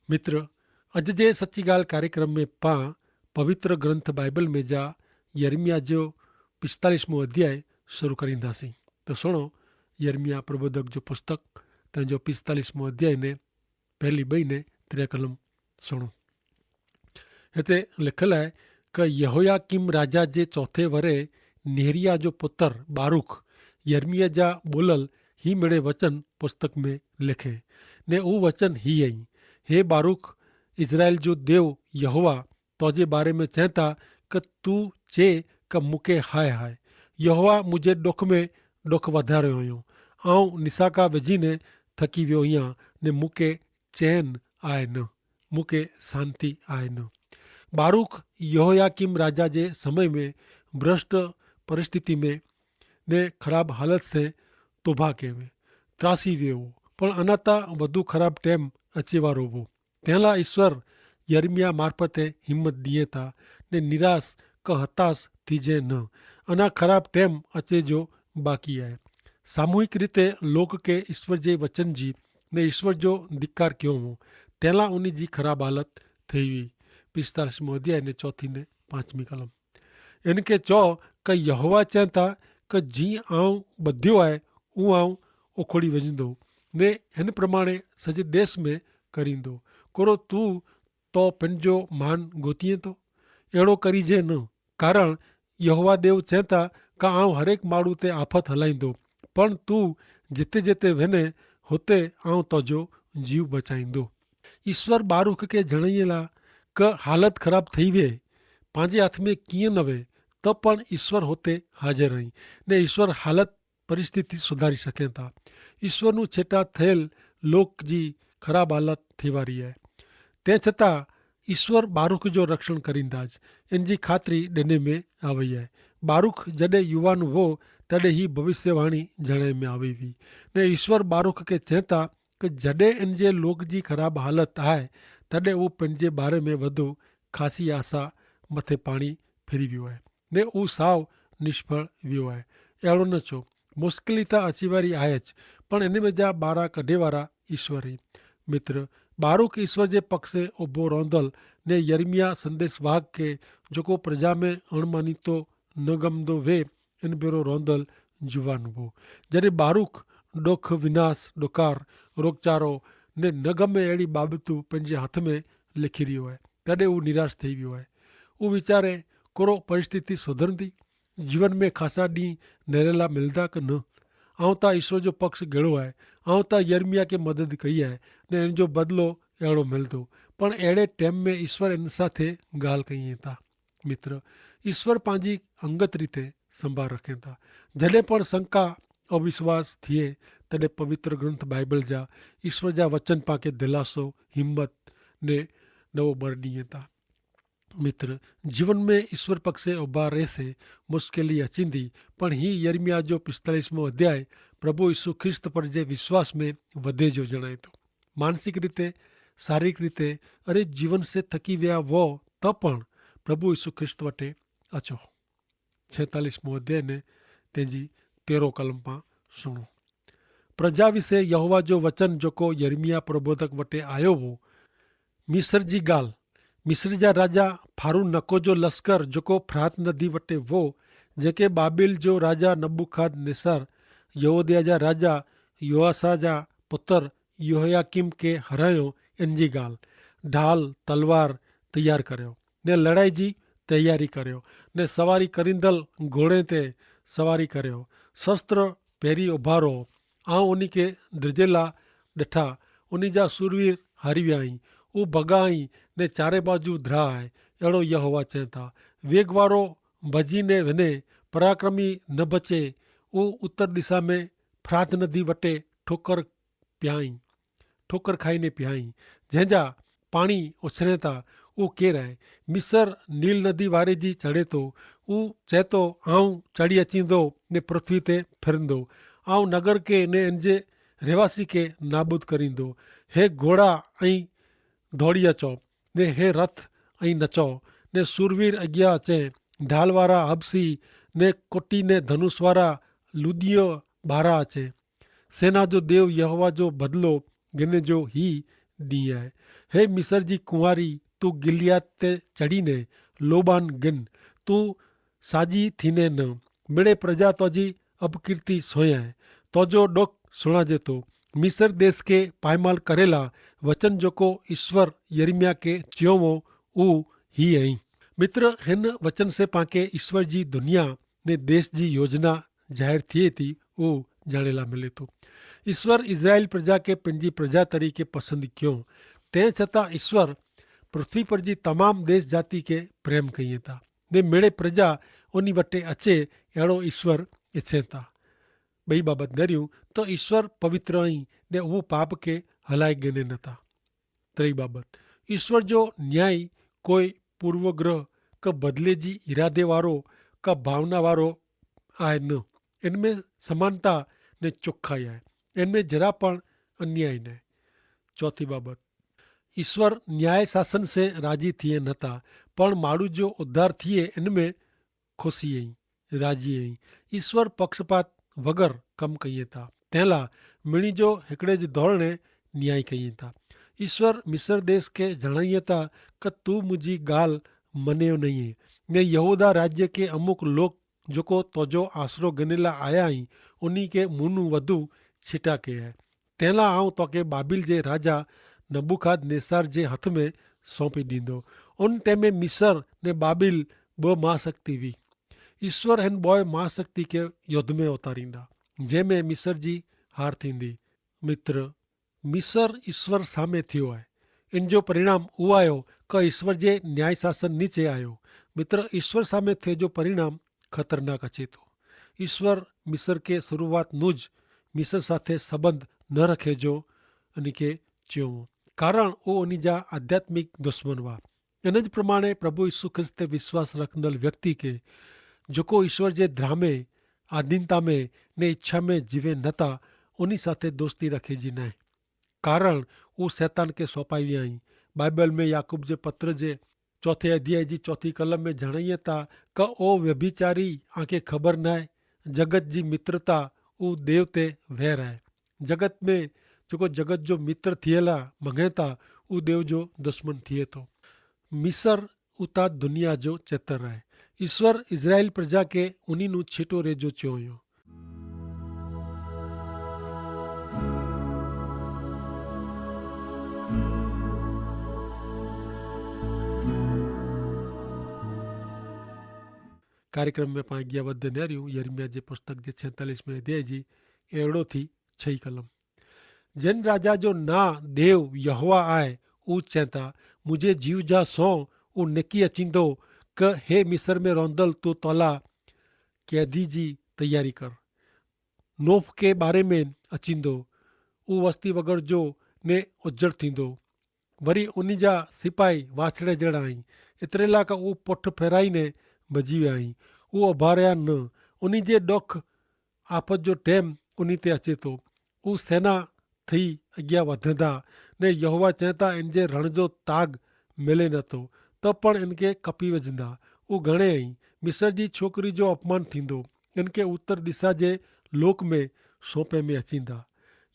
मित्र, अॼु जे सची ॻाल्हि कार्यक्रम में पां पवित्र ग्रंथ बाइबल में जा यर्मिया जो 45मों अध्याय शुरू करींदासीं। तो सुणो, यर्मिया प्रबोधक जो पुस्तक तंहिंजो 45मों अध्याय ने पहली ॿई ने 3 कलम सुणो। हिते लिखियलु आहे कि यहोयाकीम राजा जे चौथे वरे नेरिया जो पुत्र बारूख यर्मिया जा ॿोलल ही मिड़े वचन पुस्तक में लिखे ने उहो वचन ही आई। हे बारूख, इज़राइल जो देव यहोवा तुंहिंजे बारे में चए था कि तूं चए कि मूंखे हाय हाय, यहोवा मुंहिंजे ॾुख में ॾुख वधारियो हुयो, ऐं निसाका विझी ने थकी वियो आहियां ने मूंखे चैन आहे न, मूंखे शांती आहे न। बारूख यहोयाकीम राजा जे समय में भ्रष्ट परिस्थिति में ने ख़राब हालत से तोबा कयो में त्रासी वियो हो, पण अञा त वधु ख़राब टाइम अचे वारो हो। तंहिं लाइ ईश्वर यर्मिया मार्फते हिम्मत ॾिए था ने निराश क हताश थीजे न, अञा ख़राब टाइम अचे जो बाक़ी आहे। सामूहिक रीते लोक के ईश्वर जे वचन जी ने ईश्वर जो धिक्कार कयो हो, तंहिं लाइ उन जी ख़राब हालत थी हुई। 45मों अध्याय ने 4 ने 5 कलम इनके चओ कि यहोवा चए था कि जीअं आऊं ॿधियो आहे उहो आऊं उखोड़ी विझंदो ने हिन प्रमाणे सॼे देश में करींदो। कोरो तूं तो पंहिंजो मान गोतीअ थो, अहिड़ो करीजे न, कारण यहोवा देव चए था कि आऊं हरेक माण्हू ते आफ़त हलाईंदो, पण तूं जिते जिते वञे हुते आऊं तुंहिंजो जीव बचाईंदो। ईश्वर बारूख खे जणाईअ लाइ कि हालत ख़राब थी वे, पंहिंजे हथ में कीअं न वे, त पण ईश्वर हुते हाज़िर रही ने ईश्वर हालत परिस्थिति सुधारी सघे था। ईश्वर नूं छेटा थियल लोक जी ख़राब हालत थी वारी आहे, तंहिं छतां ईश्वर बारूख जो रक्षण करींदाज, इन जी ख़ातिरी ॾिने में आ वई आहे। बारूख जॾहिं युवान हो तॾहिं ही भविष्यवाणी जणे में आई हुई ने ईश्वर बारूख खे चए था कि जॾहिं इन जे लोक जी ख़राब हालत आहे तॾहिं उहो पंहिंजे बारे में वधो ख़ासी आशा मथे पाणी फिरी वियो आहे ने उहो साव निष्फल वियो आहे। अहिड़ो न छो, मुश्किल त अची वारी आहे, पण इन में जा ॿारहं कढे वारा ईश्वर ई। मित्र, बारूख ईश्वर जे पक्ष से उभो रहंदल ने यर्मिया संदेश वाहक खे जेको प्रजा में अणमानीतो न गमंदो वे इन भेरो रहंदल जुवान हो। जॾहिं बारूख ॾुख, विनाश, ॾुकार, रोगचारो ने न गमे अहिड़ी बाबतूं पंहिंजे हथ में लिखी रहियो आहे, तॾहिं उहो निराश थी वियो आहे। उहो वीचारे कोरो परिस्थिति सुधरंदी, जीवन में ख़ासा ॾींहं नेरेला मिलंदा कि न। आऊं त ईश्वर जो पक्ष ॻड़ो आहे, आऊं त यर्मिया खे मदद कई आहे ने इन जो बदिलो अहिड़ो मिलंदो, पण अहिड़े टाइम में ईश्वर इन सां ॻाल्हि कई था। मित्र, ईश्वर पंहिंजी अंगत रीते संभाल रखे था। जॾहिं पण शंका अविश्वास थिए तॾहिं पवित्र ग्रंथ बाइबल जा ईश्वर जा वचन पाके दिलासो, हिम्मत ने नवो बर ॾिए था। मित्र, जीवन में ईश्वर पक्ष से उभा रहे से मुश्किल अचींदी, पण ही यर्मिया जो 45मों अध्याय प्रभु यीशु ख्रिस्त पर जे विश्वास में वधे जो जणाए थो। मानसिक रीते, शारीरिक रीते अरे जीवन से थकी विया वो त पण प्रभु यीशु ख्रिस्त वटे अचो। 46मों अध्याय ने तेजी 13 कलम पां सुनो। प्रजा विषय यहोवा जो वचन जेको यर्मिया प्रबोधक वटे आयो हो, मिस्र जी ॻाल्हि। मिस्र जा राजा फारून नको जो लश्कर जेको फ्रात नदी वटे वो, जेके बाबिल जो राजा नबूखाद नेसर यहूदिया जा राजा योआसा जा पुत्र यहोयाकीम खे हरायो, इन जी ॻाल्हि। ढाल तलवार तैयार करियो ने लड़ाई जी तैयारी करियो ने सवारी करींदल घोड़े ते सवारी करियो, शस्त्र पहिरीं उभारो। ऐं उन खे द्रिजेला ॾिठा, उन जा सूरवीर हारी विया आहीं, उहो भॻा आहीं ने चारे बाजू ध्रा आहे, अहिड़ो यहोवा चए था। वेग वारो भॼी ने वञे, पराक्रमी न बचे, उहो उत्तर दिशा में फ्रात नदी वटे ठोकर खाईने पियाई, जंहिंजा पाणी उछरे था, उहो केरु आहे? मिस्र नील नदी वारे जी चढ़े थो, उहो चए थो आऊं चढ़ी अचींदो ने पृथ्वी ते फिरंदो, आऊं नगर खे ने इन जे रहवासी खे नाबूद करींदो। हे घोड़ा ऐं दौड़ी अचो ने हे रथ ऐं नचो ने सूरवीर अॻियां अचे, ढाल वारा हबसी ने कुटी ने धनुष वारा लुदियो ॿाहिरां अचे। सेना जो देव यहोवा जो बदिलो गिने जो ही ॾींहुं आहे। हे मिस्र जी कुंवारी, तूं गिलियात ते चढ़ीने लोबान गिन, तूं साॼी थीने न। मिड़े प्रजा तुंहिंजी अपकीर्ति सोयां, तुंहिंजो ॾोख सुणाजे थो। मिस्र देश खे पायमाल करेला वचन जेको ईश्वर यर्मिया खे चयो हो उहो ही आई। मित्र, हिन वचन से पांखे ईश्वर जी दुनिया ने देश जी योजना ज़ाहिर थिए थी, उहो ॼाणे ला मिले थो। ईश्वर इज़राइल प्रजा खे पंहिंजी प्रजा तरीक़े पसंदि कयो। तंहिं छतां ईश्वर पृथ्वी पर जी तमामु देश जाति खे प्रेम कई था ने मिड़े प्रजा उन वटि अचे अहिड़ो ईश्वर इच्छे था। ॿई बाबति ॻरियूं त ईश्वर पवित्र आई ने उहो पाप खे हलाए गिने नथा। टी बाबति ईश्वर जो न्याय कोई पूर्वग्रह का बदिले जी इरादे वारो का भावना वारो आहे न। इनमें समानता ने चोखाई आहे, इनमें जरा पण अन्याय न। चौथी बाबत ईश्वर न्याय शासन से राजी थिए नथा, पण माण्हू जो उद्धार थिए इनमें खुशी आई, राजी आई। ईश्वर पक्षपात वगर कम कई था, तंहिंला मिणी जो हिकिड़े जे दौड़ने न्याय कई था। ईश्वर मिस्र देश के जणाइए था कि तू मुझी गाल मनियो नहीं ने यहूदा राज्य के अमुक लोग जेको तुझो आसरो गिनेला आया आई उन्हीं के मुनू वधू छिटा के है। तंहिंला आऊं तोखे बाबिल जे राजा नबूखाद नेसार जे हथ में सौंपी ॾींदो। उन टाइम मिस्र ने बाबिल ॿ महाशक्ति हुई। ईश्वर हिन ॿ महाशक्ति के युद्ध में उतारींदा, जंहिंमें मिस्र जी हार थींदी। मित्र, मिस्र ईश्वर सामे थियो आहे। इन जो परिणाम उहो आयो कि ईश्वर जे न्याय शासन नीचे आयो। मित्र, ईश्वर सामे थिए जो परिणाम खतरनाक अचे थो। ईश्वर मिस्र के शुरूआत नुज मिस्र साथे संबंध न रखे जो उन खे चयो, कारण उहो उन जा आध्यात्मिक दुश्मन हुआ। इन जे प्रमाणे प्रभु यीशु ख्रिस्त ते विश्वास रखंदड़ व्यक्ति के जेको ईश्वर जे ध्रामे आधीनता में ने इच्छा में जीवे नथा, उन साथे दोस्ती रखे जी न, कारण उहो शैतान के सौंपाई विया आहिनि। बाइबल में याकूब जे पत्र जे 4 अध्याय जी 4 कलम में जणाइए था कि ओ व्यभिचारी, आंखे ख़बर न आहे जगत जी मित्रता उहो देव ते वैर आहे। जगत में जेको जगत जो मित्र थियल आहे मङे था, उहो देव जो दुश्मन थिए थो। मिस्र उता दुनिया जो चतर आहे। ईश्वर इज़राइल प्रजा खे उन्ही नू छिटो रेजो चयो हुयो। कार्यक्रम में पाण अॻियां वधंदा रहियूं। यर्मिया जे पुस्तक जे 46वें अध्याय जी अहिड़ो थी 6 कलम। जिन राजा जो ना देव यहोवा आहे, उहो चए था मुंहिंजे जीव जा सौ उहो निकी अचींदो कि हे मिस्र में रहंदल तूं तौला कैदी जी तैयारी कर। नोफ के बारे में अचींदो, उहो वस्ती वग़ैरह जो ने उजड़ थींदो। वरी उन जा सिपाही वाछड़े जहिड़ा आहिनि, एतिरे लाइ उहो पुठि फेराईने भॼी विया आहिनि। उहो उभारिया न, उन जे ॾुख आफ़त जो टाइम उन ते अचे थो। उहो सेना थी अॻियां वधंदा ने यहोवा चए था इन जे रण जो ताग मिले नथो त पण इनखे कपी विझंदा। उहो घणे आई मिस्र जी छोकिरी जो अपमान थींदो, इनखे उत्तर दिशा जे लोक में सौंपे में अचींदा।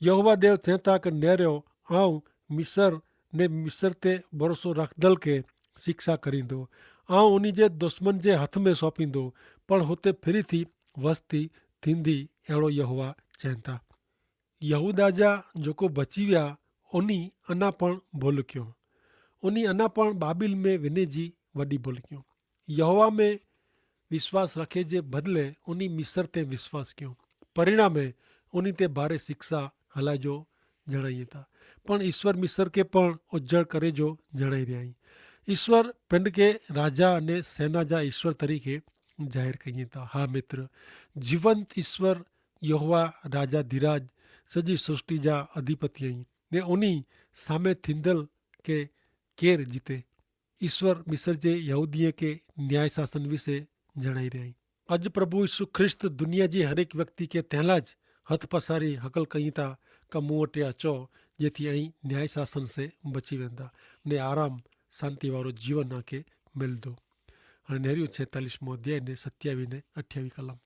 यहोवा देव चए था कि नेरियो आऊं मिस्र ने मिस्र ते भरोसो रखदल खे शिक्षा करींदो, ऐं उन जे दुश्मन जे हथ में सौंपींदो, पण हुते फिरी थी वस्ती थींदी, अहिड़ो यहोवा चवनि था। यहूदा जा जेको बची विया उन अञा पण भुल कयो, उन अञा पण बाबिल में वञे जी वॾी भुल कयो। यहोवा में विश्वास रखे जे बदिले उन मिस्र ते विश्वास कयो। परिणाम उन ते भारे शिक्षा हलाए जो जणाइए था। पण ईश्वर मिस्र के पण उजड़ करे जो जणाई रहिया आहिनि। ईश्वर पिंड के राजा ने सेना जा ईश्वर तरीक़े ज़ाहिर कई था। हा मित्र, जीवंत ईश्वर यहोवा राजा धीराज सॼी सृष्टि जा अधिपति आहिनि ने उन सामे थींदल के केरु जीते। ईश्वर मिस्र जे यहूदीअ के न्याय शासन विषय जणाई रहिया आहिनि। अॼु प्रभु यीशु ख्रिस्त दुनिया जी हर एक व्यक्ति के तंहिंलाज हथ पसारी हकल कई था कि मूं वटि अचो जेथी ऐं न्याय शासन से बची वेंदा ने आराम शांति वारो जीवन आंखे मिलंदो। हाणे नेरियो 46 अध्याय ने 27 ने 28 कलम।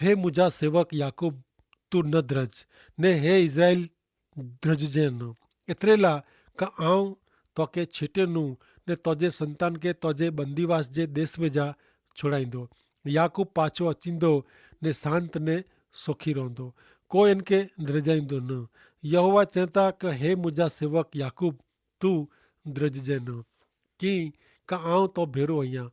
हे मुंहिंजा सेवक याकूब तू न द्रज ने हे इज़राइल द्रजजे न। एतिरे लाइ का आऊं तोखे छेटियनूं ने तोजे संतान खे तोजे बंदीवास जे देश में जा छुड़ाईंदो। याकूब पाछो अचींदो ने शांत ने सुखी रहंदो, कोई इनके द्रजाईंदो न। यहोवा चवंदा कि हे मुंहिंजा सेवक याकूब, तू द्रजजे न, की का आऊं तो भेरो आहियां।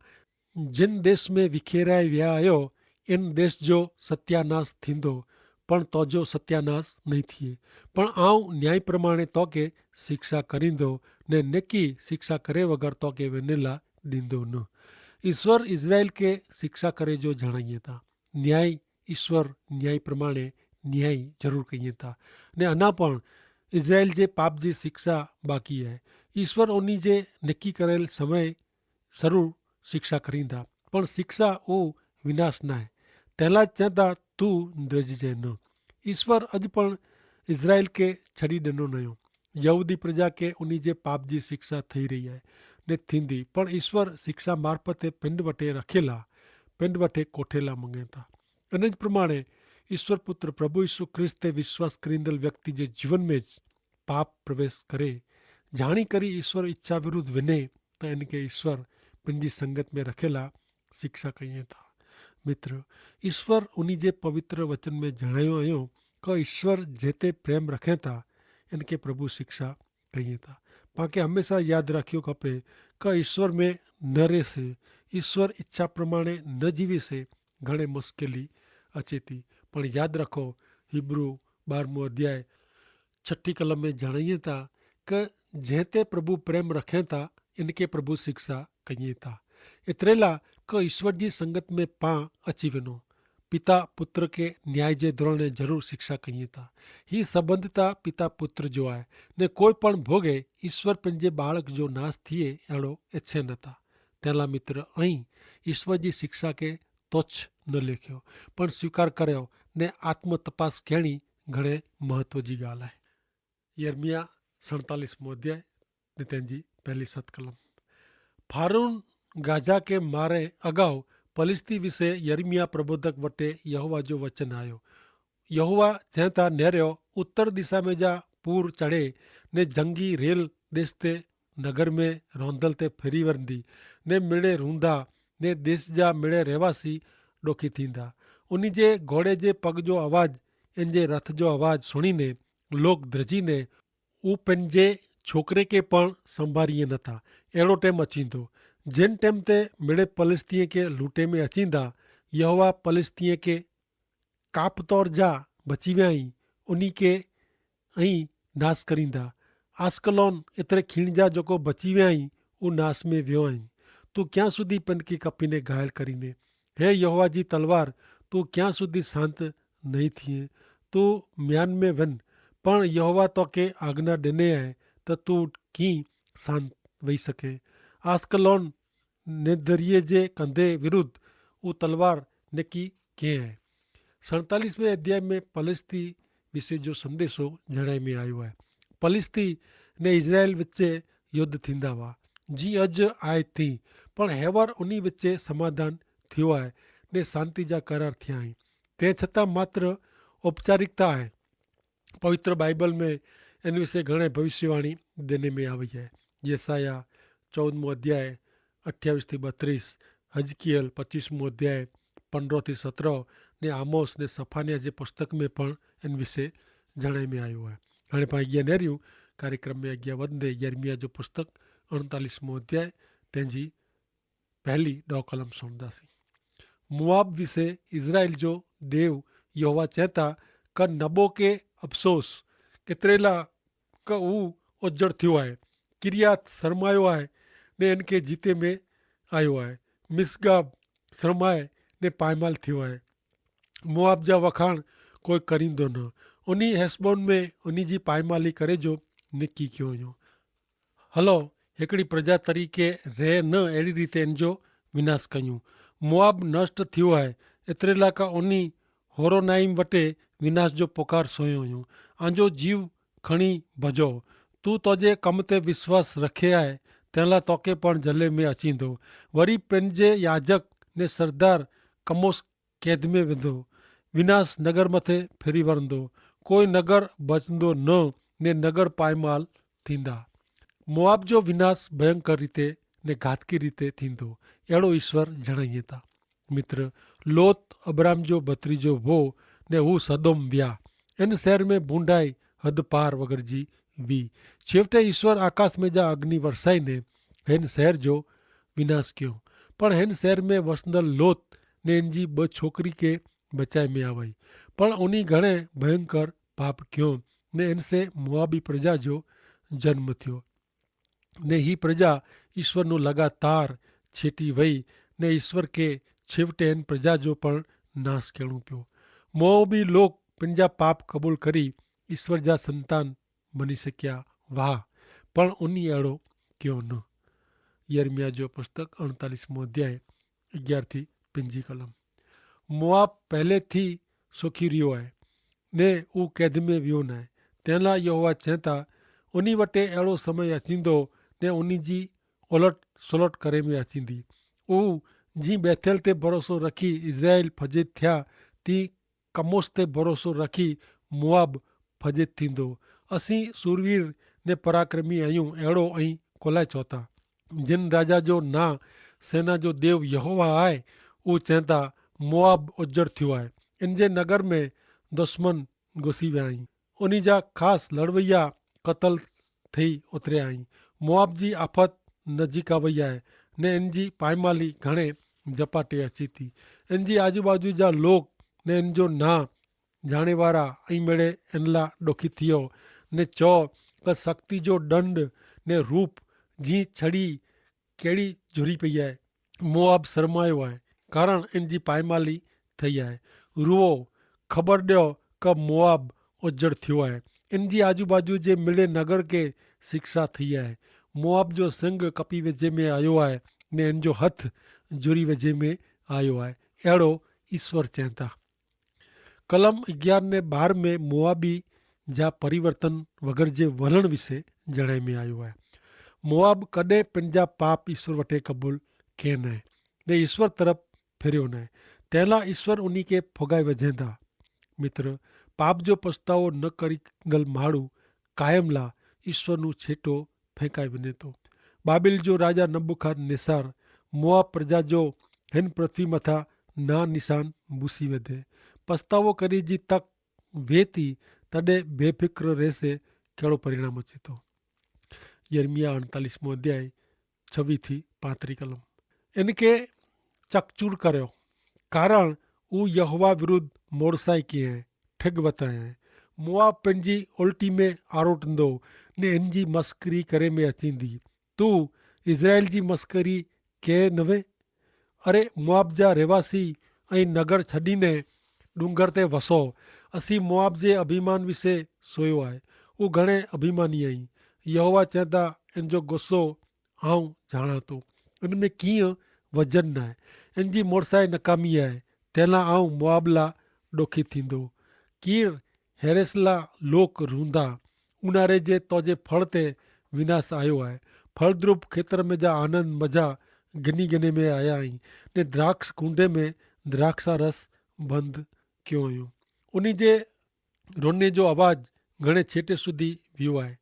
जिन देश में विखेराए विया आहियो इन देश जो सत्यानाश थींदो, पण तोजो सत्यानाश नहीं थिए। पण आऊं न्याय प्रमाणे तोखे शिक्षा करींदो ने निकी शिक्षा करे वगैर तोखे वेनेला ॾींदो न। ईश्वर इज़राइल खे शिक्षा करे जो जणाइए था। न्याय ईश्वर न्याय प्रमाणे न्याय ज़रूरु कईए था ने अञा पण इज़राइल जे पाप जी शिक्षा बाक़ी आहे। ईश्वर उन्ही जे निकी करेल समय ज़रूरु शिक्षा करींदा, पण शिक्षा उहो विनाश न आहे। तंहिंला चवंदा तू द्रजजे न। ईश्वर अॼु पण इज़राइल खे छॾी ॾिनो न हुयो। यहूदी प्रजा खे उन्ही जे पाप जी शिक्षा थी रही आहे ने थींदी, पण ईश्वर शिक्षा मार्फते पिंड वटि रखियलु आहे, पिंड वटि कोठेला मङे था। इन प्रमाणे ईश्वर पुत्र प्रभु यीशु ख्रिस्त ते विश्वास करींदड़ व्यक्ति जे जीवन में पाप प्रवेश करे जाणी करी ईश्वर इच्छा विरुद्ध वञे त इनखे ईश्वर पंहिंजी संगत में रखियलु शिक्षा कईं था। मित्र, ईश्वर उन्ही जे पवित्र वचन में जणायो आहियो कि ईश्वर जेते प्रेम रखे था इनके प्रभु शिक्षा कईं था। पाण हमेशा यादि रखियो खपे कि ईश्वर में न रहे, ईश्वर इच्छा प्रमाणे न जीवी से घणे मुश्किली अचे थी। पण यादि रखो हिब्रू 12 अध्याय 6 कलम में जणाइए था कि जंहिं प्रभु प्रेम रखे था इनके प्रभु शिक्षा कईं था। एतिरे लाइ कि ईश्वर जी संगत में पाण अची वञो। पिता पुत्र के न्याय जे दौरान ज़रूरु शिक्षा कईं था। ही संबंधता पिता पुत्र जो आहे ने कोई पण भोगे ईश्वर पंहिंजे बालक जो नाश थिए अहिड़ो इच्छे नथा। तंहिंला मित्र ऐं ईश्वर जी शिक्षा के तुच्छ न लेखियो, पण स्वीकार करियो ने आत्म तपास कहिड़ी घणे महत्व जी ॻाल्हि आहे। यर्मिया 47 अध्याय ने तंहिंजी पहली 7 कलम। फारून गाजा के मारे अगाऊ पलिस्ती विषय यर्मिया प्रबोधक वटे यहोवा जो वचन आयो। यहोवा चवनि था नेरियो उत्तर दिशा में जा पूर चढ़े ने जंगी रेल देश ते नगर में रौंदल ते फिरी वरंदी ने मिड़े रूंदा ने देश जा मिड़े रहवासी ॾोखी थींदा। उन जे घोड़े जे पग जो आवाज़ इन जे रथ जो आवाज़ सुणीने लोग द्रजीने हू पंहिंजे छोकिरे खे पण संभारीए नथा। अहिड़ो टाइम अचींदो जिन टाइम ते मिड़े पलिस्तीअ खे लूटे में अचींदा। यहोवा पलिस्तीअ खे काप तौर जा बची विया आहीं उन्ही खे ऐं नाश करींदा। आस्कलोन एतिरे खीण जा जेको बची विया आहीं उहो नाश में वियो आहीं। तूं क्यां सुधी पिन खे कपीने घायल करीने। हे यहोवा जी तलवार, तूं क्यां सुधी शांत नहीं थिए। तूं म्यान में वञ, पण यहोवा तोखे आज्ञा ॾिने आहे त तूं कीअं शांत वेही सघे। आस्कलोन नेदरिये जे कंधे विरुद्ध उहा तलवार निकी कीअं आहे। 47वें अध्याय में पलिस्ती विषय जो संदेशो जणाए में आयो आहे। पलिस्ती ने इज़राइल विच युद्ध थींदा हुआ जीअं अॼु आहे थी, पण हेवर उन्ही विच समाधान थियो आहे ने शांति जा करार थिया आहिनि। तंहिं छतां मात्र औपचारिकता आहे। पवित्र बाइबल में इन विषय घणे भविष्यवाणी देने में आई है। यसाया 14 अध्याय 28-32, हजकियल 25 अध्याय 15-17 ने आमोस ने सफानिया जे पुस्तक में पण इन विषय जणाए में आयो आहे। हाणे पाण अॻियां नेरियूं कार्यक्रम में अॻियां वधंदे यर्मिया जो पुस्तक 48 अध्याय तंहिंजी पहली 2 कलम सुणंदासीं। मुआब विषय इज़राइल जो देव यहोवा चवंदा क नबो के अफ़सोस केतिरे लाइ क हू उजड़ थियो आहे। किरियात शरमायो आहे ने इनके जीते में आयो आहे। मिसगाब शरमाए ने पायमाल थियो आहे। मुआब जा वखाण कोई करींदो न। उन्ही हेसबोन में उन्ही जी पायमाली करे जो निकी कयो हुयो। हलो हिकिड़ी प्रजा तरीक़े रहे न अहिड़ी रीति इन जो विनाश कयूं। मुआब नष्ट थियो आहे। एतिरे लाइ का उन्ही होरोनाइम वटे विनाश जो पुकार सोयो हुयूं। आंजो जीव खणी भॼो। तूं तुंहिंजे कम ते विश्वास रखे आहे, तंहिं लाइ तोखे पण जले में अचींदो। वरी पंहिंजे याजक ने सरदार कमोस कैद में विधो। विनाश नगर मथे फिरी वरंदो। कोई नगर बचंदो न ने नगर पायमाल थींदा। मोआब जो विनाश भयंकर रीते ने घातकी रीते थींदो अहिड़ो ईश्वर जणाई था। मित्र, लोत अब्राम जो भतीजो हो ने हू सदोम विया। इन शहर में बूंढाई हद पार वगरजी वी। छेवटे ईश्वर आकाश में जा अग्नि वरसाईने हिन शहर जो विनाश कियो। पण हिन शहर में वसंदल लोत ने इन जी ब छोकरी के बचाए में आवई। पण उन्हीं घणे भयंकर पाप कियो ने इनसे मुआबी प्रजा जो जन्म थियो ने ही प्रजा ईश्वरનું લગાતાર છેટી વહી ને ઈશ્વર કે છેવટે એન પ્રજા જો પણ નાશ કેળું પ્યો। મોઆબી લોક पंहिंजा पाप कबूल करी ईश्वर जा संतान बनी सकिया वाह, पण उन्हीं अहिड़ो कयो न। यर्मिया जो पुस्तक 48मो अध्याय 11 थी 5 कलम। मोआब पहले थी सुखी रहियो आहे ने हू कैद में वियो न आहे। तंहिं लाइ यहोवा चए था उन्हीं वटि अहिड़ो समय अचींदो ने उन्हीं जी उलट सुलट करे में अचींदी। हू जीअं बैथेल ते भरोसो रखी इज़राइल फजित थिया तीअं कमोस ते भरोसो रखी मुआब फजित थींदो। असीं सूरवीर ने पराक्रमी आहियूं अहिड़ो ऐं कोलाए चओ था। जिन राजा जो ना सेना जो देव यहोवा आहे उहो चवनि था मुआब उजड़ थियो आहे। इन जे नगर में दुश्मन घुसी विया आहिनि। उन जा ख़ासि लड़वैया क़तल थी उतरिया आहिनि। मुआब जी आफ़त नज़दीक वई आहे ने इन जी पायमाली घणे झपाटे अचे थी। इन जी आजू बाजू जा लोग ने इन जो ना जाणे वारा ऐं मेड़े इन लाइ ॾुखी थियो ने चओ त शक्ति जो दंड ने रूप जी छड़ी कहिड़ी झुरी पई आहे। मुआब शर्मायो आहे कारण इन जी पायमाली थी आहे। रुओ ख़बर ॾियो क मुआब उजड़ थियो आहे। इन जी आजू बाजू जे मिड़े नगर के शिक्षा थी आहे। मुआब जो सिंग कपी वेझे में आयो आहे ने इन जो हथ जुरी वेझे में आयो आहे। अहिड़ो ईश्वर चवनि था। कलम 11 ने 12 में मुआबी जा परिवर्तन वग़ैरह जे वलण विषय जणाए में आयो आहे। मुआब कॾहिं पंहिंजा पाप ईश्वर वटि क़बूल कया न आहे ने ईश्वर तरफ़ फिरियो न आहे। तंहिं लाइ ईश्वर उन खे फुगाए वझंदा। मित्र, पाप जो पछतावो न करींदल माण्हू कायम लाइ ईश्वरનું छेटो फेंकाए वञे थो। बाबिल जो राजा नबूखदनेस्सर मुआब प्रजा जो हिन पृथ्वी मथां ना निशान भूसी वधे। पछतावो करी जी तक वे थी तॾहिं बेफ़िक्र रहसे कहिड़ो परिणाम अचे थो। यर्मिया 48मो अध्याय 26 थी 35 कलम। इनके चकचूर करियो कारण हू यहोवा विरुद्ध मोड़साई किए हैं ठग वताया हैं। मुआब पंहिंजी उल्टी में आरोटंदो ने इन जी मस्करी करे में अचींदी। तू इज़राइल जी मस्करी के नवे। अरे मुआब जा रहवासी ऐं नगर छॾीने डूंगर ते वसो। असीं मुआब जे अभिमान विषे सोयो आहे। हू घणे अभिमानी आहीं। यहोवा चवंदा इन जो गुस्सो आऊं ॼाणा थो। इन में कीअं वजन न आहे। इन जी मोड़साई नकामी आहे। तंहिं लाइ आऊं मुआब लाइ ॾुखी थींदो। कीर हेरेस लाइ लोक रूंदा। ऊन्हारे जे तोजे फड़ ते विनाश आयो आहे। फलद्रुप खेत्र में जा आनंद मज़ा गिनी गिने में आया आहिनि ने द्राक्ष कुंडे में द्राक्षा रस बंदि कयो हुयो। उन जे रोने जो आवाज़ु घणे छेटे सुधी वियो आहे।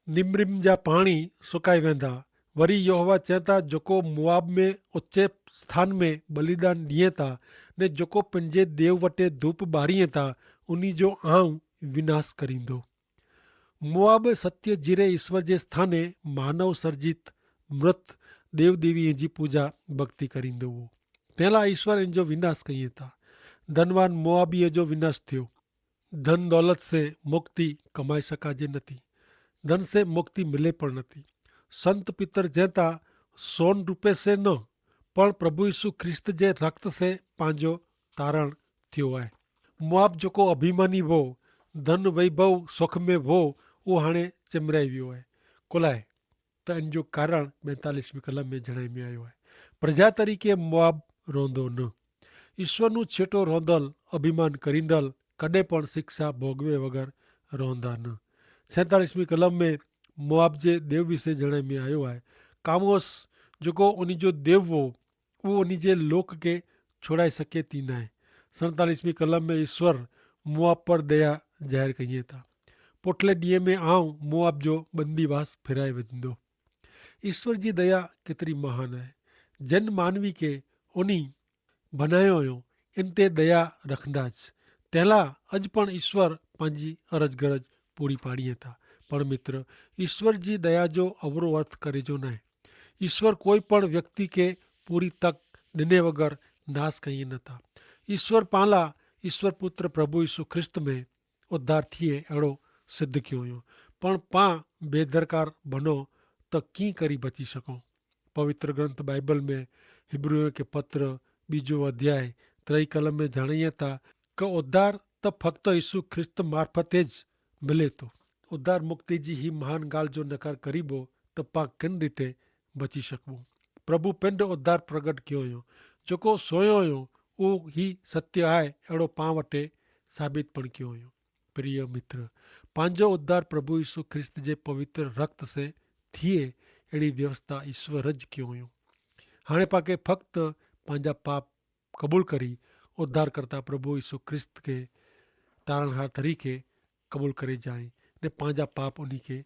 निमरिम जा पाणी सुकाए वेंदा। वरी यहोवा चए था जेको मुआब में उचे स्थान में बलिदान ॾिए था ने जेको पंहिंजे देव वटि धूप ॿारीए था उन जो आऊं विनाश करींदो। मुआब सत्य जिरे ईश्वर जे स्थाने मानव सर्जित मृत देव देवीअ जी पूजा भक्ति करींदो हो। तंहिं लाइ ईश्वर इन जो विनाश कईं था। धनवान मुआबीअ जो विनाश थियो। धन दौलत से मुक्ति कमाए सकाजे नथी। धन से मुक्ति मिले पण नथी। संत पितर चवंदा सोन रुपए से न पण प्रभु यीशु ख्रिस्त जे रक्त से पंहिंजो तारण थियो आहे। मुआब जेको अभिमानी हो धन वैभव सुख में हो उहो हाणे चिमराई वियो आहे। कुलाए त इन जो कारण 42वीं कलम में जणाए में आयो आहे। प्रजा तरीक़े मुआब रहंदो न। ईश्वरનું છેટો રોંદલ અભિમાન કરીંદલ કડે પણ શિક્ષા ભોગવે વગર રોંदा न। 46वीं कलम में मुआब जे देव विषय जणे में आयो आहे। कामोस जेको उन जो देव हो उहो उन जे लोक के छोड़ाए सके थी न आहे। 47वीं कलम में ईश्वर मुआब पर दया ज़ाहिर कईं था। पुठले ॾींहं में आऊं मुआब जो बंदीवास फिराए विझंदो। ईश्वर जी दया केतरी महान है। जन मानवी के उन्हीं बनायो हुयो इन ते दया रखंदा ज तेला अज पण ईश्वर पंहिंजी अरज गरज पूरी पाड़ीए था। पण मित्र, ईश्वर जी दया जो अवरो अर्थ करे जो न। ईश्वर कोई पण व्यक्ति के पूरी तक ॾिने वगैर नाश कई न था। ईश्वर पाला ईश्वर पुत्र प्रभु यीशु ख्रिस्त में उद्धार थिए अहिड़ो सिद्ध कयो हुयो। पण पां बेदरकार बनो त कीअं करी बची सघूं। पवित्र ग्रंथ बाइबल में हिब्रूअ के पत्र बीजो अध्याय 3 कलम में जाणीए था कि उद्धार त फक्त यीशु ख्रिस्त मार्फते ज मिले थो। उद्धार मुक्ति जी ही महान गाल जो नकार करीबो त पां किन रीते बची सकूं। प्रभु पिंड उद्धार प्रगट कयो हुयो। जेको सोयो हुयो उहो ही सत्य आहे अहिड़ो पां वटि साबित पण कयो हुयो। प्रिय मित्र, पंहिंजो उद्धार प्रभु यीशु ख्रिस्त जे पवित्र रक्त से थिए अहिड़ी व्यवस्था ईश्वर ज कयो हुयो। हाणे पाके फक्त पंहिंजा पाप कबूल करी उद्धारकर्ता प्रभु यीशु ख्रिस्त के तारणहार तरीके कबूल करे जाए ने पंहिंजा पाप उन्हीं के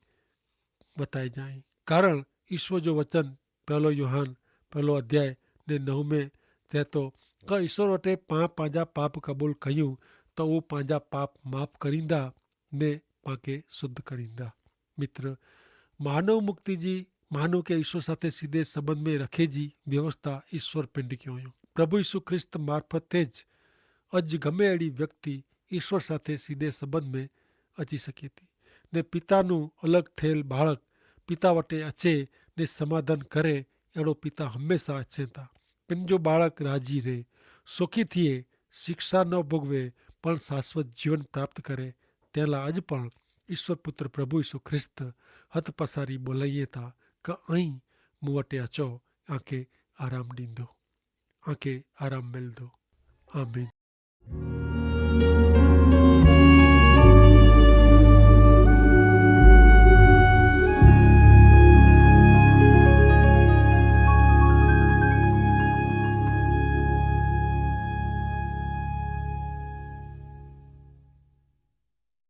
बताए जाए। कारण ईश्वर जो वचन पहलो यूहान पहलो अध्याय ने 9 में चए थो कि ईश्वर वटे पां पंहिंजा पाप कबूल कयूं त उहो पंहिंजा पाप माफ़ करींदा ने पाके शुद्ध करींदा। मित्र, मानव मुक्ति जी मानव के ईश्वर साथे सीधे संबंध में रखे जी व्यवस्था ईश्वर पिंड कयो हुयो। प्रभु यीशु ख्रिस्त मार्फते ज अज गमे अहिड़ी व्यक्ति ईश्वर साथे सीधे संबंध में अची सके थी ने पिताનું अलग થયેલ બાળક પિતા વટે અચે ને સમાધાન કરે એડો પિતા હંમેશા અચે था। पिन जो बाળક राजी रहे, सुखी थिए, शिक्षा न भोगवे पण शाश्वत जीवन प्राप्त करे तेला अज पण ईश्वर पुत्र प्रभु यीशु ख्रिस्त हथ पसारी बोलाइए था कि अई मूं वटे अचो, आंखे आराम ॾींदो, आंखे आराम मिलंदो। आमीन।